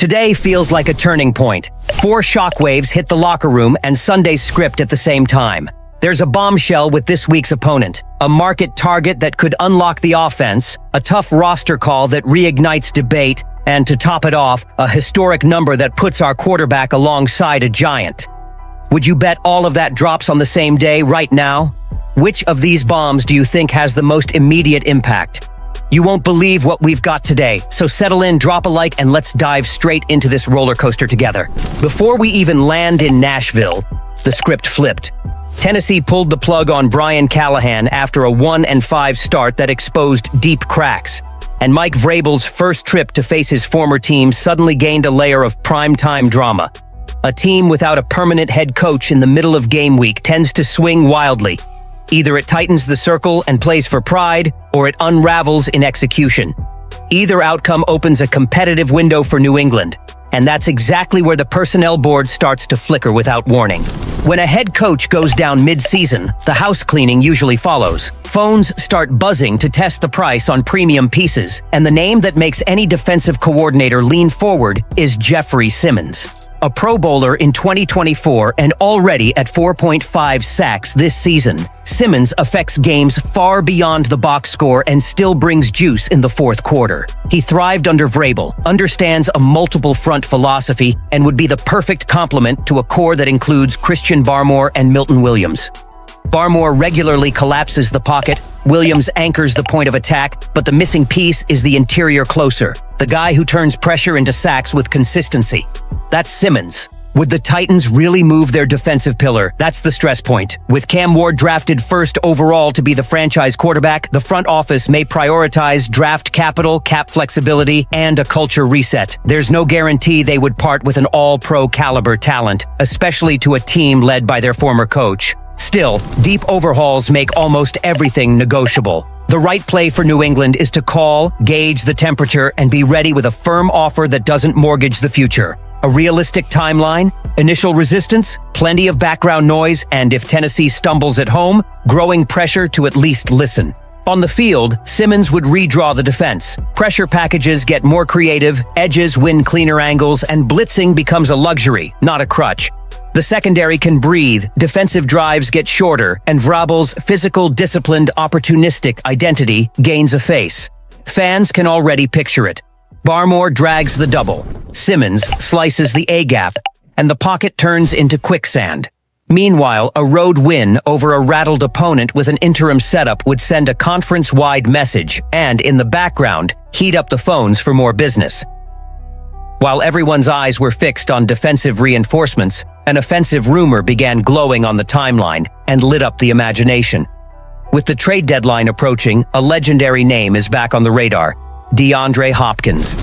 Today feels like a turning point. 4 shockwaves hit the locker room and Sunday's script at the same time. There's a bombshell with this week's opponent, a market target that could unlock the offense, a tough roster call that reignites debate, and to top it off, a historic number that puts our quarterback alongside a giant. Would you bet all of that drops on the same day right now? Which of these bombs do you think has the most immediate impact? You won't believe what we've got today, so settle in, drop a like, and let's dive straight into this roller coaster together. Before we even land in Nashville, the script flipped. Tennessee pulled the plug on Brian Callahan after a 1-5 start that exposed deep cracks. And Mike Vrabel's first trip to face his former team suddenly gained a layer of primetime drama. A team without a permanent head coach in the middle of game week tends to swing wildly. Either it tightens the circle and plays for pride, or it unravels in execution. Either outcome opens a competitive window for New England, and that's exactly where the personnel board starts to flicker without warning. When a head coach goes down mid-season, the house cleaning usually follows. Phones start buzzing to test the price on premium pieces, and the name that makes any defensive coordinator lean forward is Jeffrey Simmons. A Pro Bowler in 2024 and already at 4.5 sacks this season, Simmons affects games far beyond the box score and still brings juice in the fourth quarter. He thrived under Vrabel, understands a multiple front philosophy, and would be the perfect complement to a core that includes Christian Barmore and Milton Williams. Barmore regularly collapses the pocket, Williams anchors the point of attack, but the missing piece is the interior closer, the guy who turns pressure into sacks with consistency. That's Simmons. Would the Titans really move their defensive pillar? That's the stress point. With Cam Ward drafted first overall to be the franchise quarterback, the front office may prioritize draft capital, cap flexibility, and a culture reset. There's no guarantee they would part with an all-pro caliber talent, especially to a team led by their former coach. Still, deep overhauls make almost everything negotiable. The right play for New England is to call, gauge the temperature, and be ready with a firm offer that doesn't mortgage the future. A realistic timeline, initial resistance, plenty of background noise, and if Tennessee stumbles at home, growing pressure to at least listen. On the field, Simmons would redraw the defense. Pressure packages get more creative, edges win cleaner angles, and blitzing becomes a luxury, not a crutch. The secondary can breathe, defensive drives get shorter, and Vrabel's physical, disciplined, opportunistic identity gains a face. Fans can already picture it. Barmore drags the double, Simmons slices the A-gap, and the pocket turns into quicksand. Meanwhile, a road win over a rattled opponent with an interim setup would send a conference-wide message and, in the background, heat up the phones for more business. While everyone's eyes were fixed on defensive reinforcements, an offensive rumor began glowing on the timeline and lit up the imagination. With the trade deadline approaching, a legendary name is back on the radar: DeAndre Hopkins.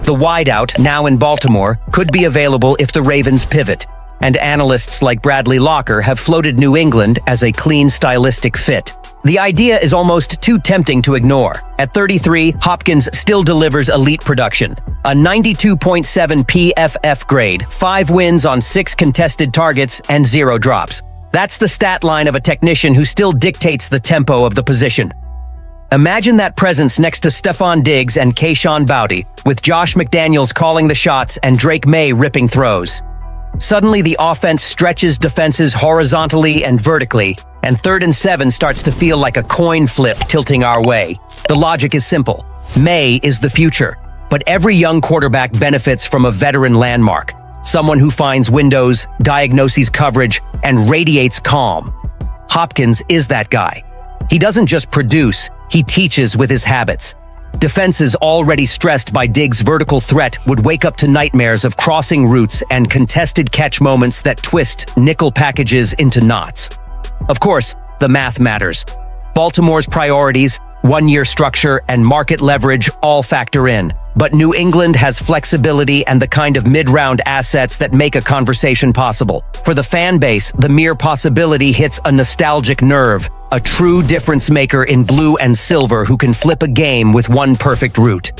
The wideout, now in Baltimore, could be available if the Ravens pivot, and analysts like Bradley Locker have floated New England as a clean stylistic fit. The idea is almost too tempting to ignore. At 33, Hopkins still delivers elite production. A 92.7 PFF grade, 5 wins on 6 contested targets, and 0 drops. That's the stat line of a technician who still dictates the tempo of the position. Imagine that presence next to Stephon Diggs and Kayshon Boutte, with Josh McDaniels calling the shots and Drake Maye ripping throws. Suddenly, the offense stretches defenses horizontally and vertically, and 3rd and 7 starts to feel like a coin flip tilting our way. The logic is simple. Maye is the future, but every young quarterback benefits from a veteran landmark, someone who finds windows, diagnoses coverage, and radiates calm. Hopkins is that guy. He doesn't just produce, he teaches with his habits. Defenses already stressed by Diggs' vertical threat would wake up to nightmares of crossing routes and contested catch moments that twist nickel packages into knots. Of course, the math matters. Baltimore's priorities, one-year structure, and market leverage all factor in. But New England has flexibility and the kind of mid-round assets that make a conversation possible. For the fan base, the mere possibility hits a nostalgic nerve, a true difference maker in blue and silver who can flip a game with one perfect route.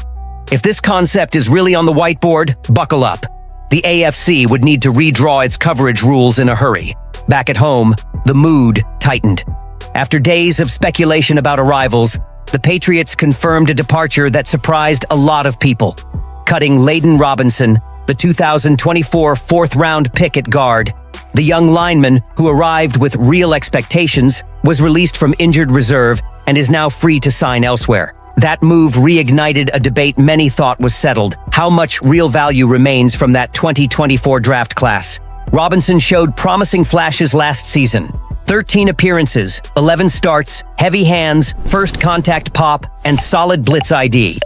If this concept is really on the whiteboard, buckle up. The AFC would need to redraw its coverage rules in a hurry. Back at home, the mood tightened. After days of speculation about arrivals, the Patriots confirmed a departure that surprised a lot of people. Cutting Layden Robinson, the 2024 fourth-round pick at guard. The young lineman, who arrived with real expectations, was released from injured reserve and is now free to sign elsewhere. That move reignited a debate many thought was settled: how much real value remains from that 2024 draft class. Robinson showed promising flashes last season. 13 appearances, 11 starts, heavy hands, first contact pop, and solid blitz ID.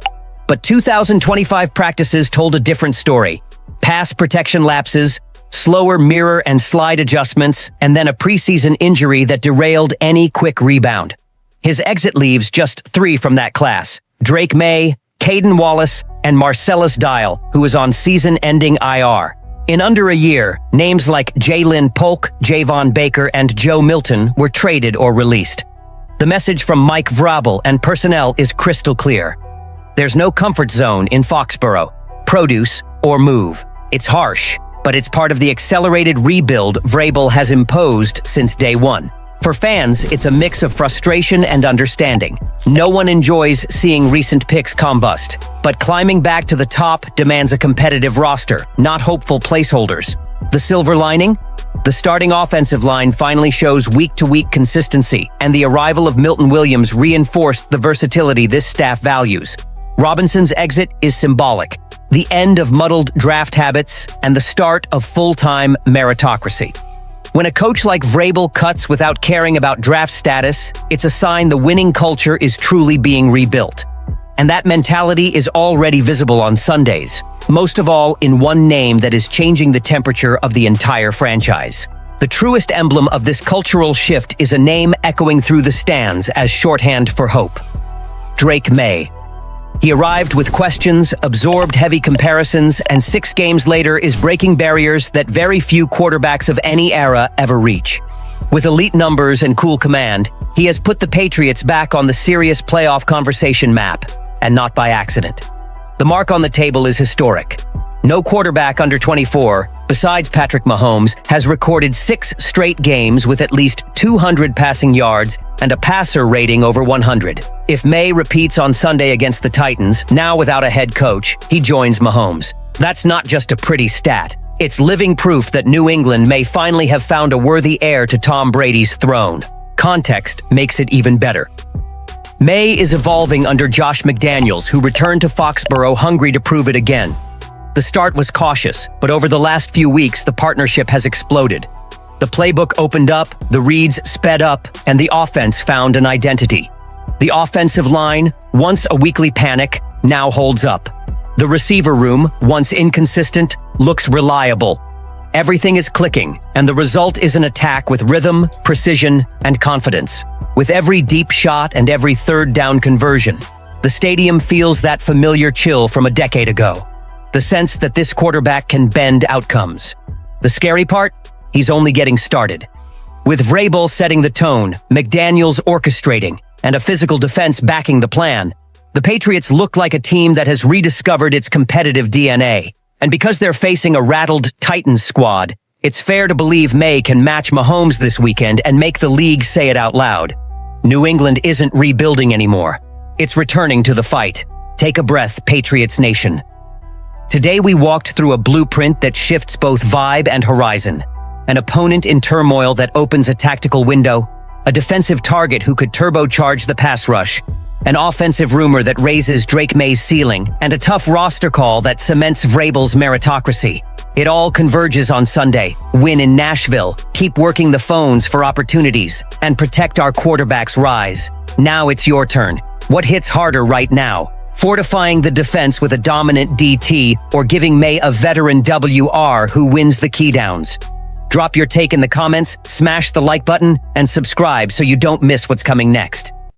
But 2025 practices told a different story. Pass protection lapses, slower mirror and slide adjustments, and then a preseason injury that derailed any quick rebound. His exit leaves just 3 from that class: Drake Maye, Caden Wallace, and Marcellus Dial, who is on season-ending IR. In under a year, names like Jalen Polk, Javon Baker, and Joe Milton were traded or released. The message from Mike Vrabel and personnel is crystal clear. There's no comfort zone in Foxborough. Produce or move. It's harsh, but it's part of the accelerated rebuild Vrabel has imposed since day one. For fans, it's a mix of frustration and understanding. No one enjoys seeing recent picks combust, but climbing back to the top demands a competitive roster, not hopeful placeholders. The silver lining? The starting offensive line finally shows week-to-week consistency, and the arrival of Milton Williams reinforced the versatility this staff values. Robinson's exit is symbolic: the end of muddled draft habits and the start of full-time meritocracy. When a coach like Vrabel cuts without caring about draft status, it's a sign the winning culture is truly being rebuilt. And that mentality is already visible on Sundays, most of all in one name that is changing the temperature of the entire franchise. The truest emblem of this cultural shift is a name echoing through the stands as shorthand for hope: Drake Maye. He arrived with questions, absorbed heavy comparisons, and 6 games later is breaking barriers that very few quarterbacks of any era ever reach. With elite numbers and cool command, he has put the Patriots back on the serious playoff conversation map, and not by accident. The mark on the table is historic. No quarterback under 24, besides Patrick Mahomes, has recorded 6 straight games with at least 200 passing yards and a passer rating over 100. If Maye repeats on Sunday against the Titans, now without a head coach, he joins Mahomes. That's not just a pretty stat. It's living proof that New England may finally have found a worthy heir to Tom Brady's throne. Context makes it even better. Maye is evolving under Josh McDaniels, who returned to Foxborough hungry to prove it again. The start was cautious, but over the last few weeks, the partnership has exploded. The playbook opened up, the reads sped up, and the offense found an identity. The offensive line, once a weekly panic, now holds up. The receiver room, once inconsistent, looks reliable. Everything is clicking, and the result is an attack with rhythm, precision, and confidence. With every deep shot and every third down conversion, the stadium feels that familiar chill from a decade ago. The sense that this quarterback can bend outcomes. The scary part? He's only getting started. With Vrabel setting the tone, McDaniels orchestrating, and a physical defense backing the plan, the Patriots look like a team that has rediscovered its competitive DNA. And because they're facing a rattled Titans squad, it's fair to believe Maye can match Mahomes this weekend and make the league say it out loud. New England isn't rebuilding anymore. It's returning to the fight. Take a breath, Patriots Nation. Today we walked through a blueprint that shifts both vibe and horizon. An opponent in turmoil that opens a tactical window, a defensive target who could turbocharge the pass rush, an offensive rumor that raises Drake Maye's ceiling, and a tough roster call that cements Vrabel's meritocracy. It all converges on Sunday. Win in Nashville, keep working the phones for opportunities, and protect our quarterback's rise. Now it's your turn. What hits harder right now? Fortifying the defense with a dominant DT, or giving Maye a veteran WR who wins the keydowns? Drop your take in the comments, smash the like button, and subscribe so you don't miss what's coming next.